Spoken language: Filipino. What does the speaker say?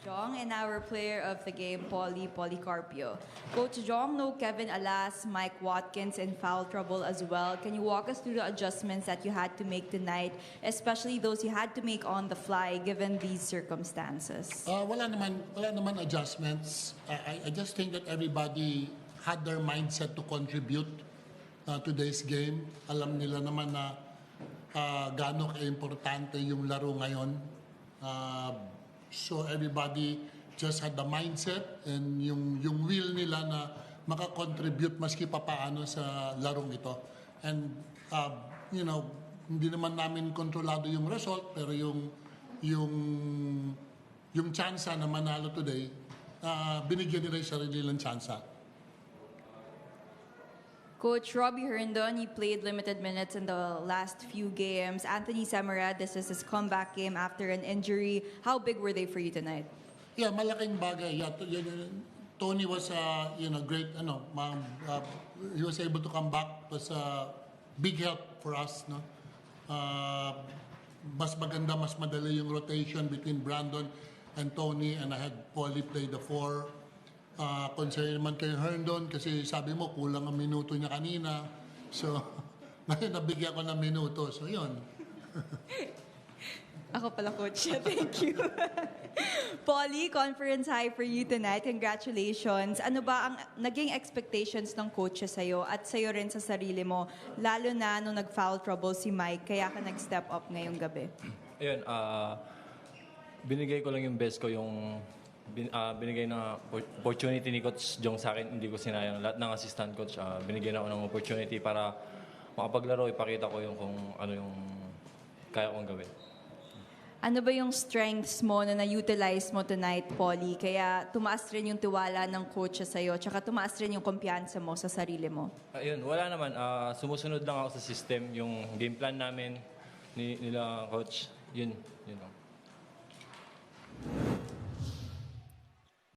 Jong and our player of the game, Paulie Policarpio. Coach Jong, no Kevin Alas, Mike Watkins in foul trouble as well. Can you walk us through the adjustments that you had to make tonight, especially those you had to make on the fly given these circumstances? Wala naman adjustments. I just think that everybody had their mindset to contribute today's game. Alam nila naman na gaano ka-importante yung laro ngayon. So everybody just had the mindset and yung will nila na makakontribute maski papaano sa larong ito. And hindi naman namin kontrolado yung result, pero yung tsansa na manalo today, binigyan nila yung sarili nilang tsansa. Coach Robbie Herndon, he played limited minutes in the last few games. Anthony Samara, this is his comeback game after an injury. How big were they for you tonight? Yeah, malaking bagay. Yeah, Tony was great. He was able to come back. It was a big help for us. No, mas maganda, mas madali yung rotation between Brandon and Tony, and I had Paulie play the 4. Concern naman kay Herndon kasi sabi mo kulang ang minuto niya kanina. So, ngayon nabigyan ko ng minuto. So, yun. Ako pala, Coach. Thank you. Paulie, conference high for you tonight. Congratulations. Ano ba ang naging expectations ng coach sa'yo at sa'yo rin sa sarili mo, lalo na nung nag-foul trouble si Mike, kaya ka nag-step up ngayong gabi? Ayun, binigay ko lang yung best ko, yung binigay na opportunity ni Coach Jong sa akin, hindi ko sinayang. Lahat ng assistant coach, binigyan ako ng opportunity para makapaglaro, ipakita ko yung kung ano yung kaya kong gawin. Ano ba yung strengths mo na na-utilize mo tonight, Paulie? Kaya tumaas rin yung tiwala ng coach sa'yo, tsaka tumaas rin yung kumpiyansa mo sa sarili mo? Ayun, wala naman. Sumusunod lang ako sa system, yung game plan namin nila coach. Yun lang.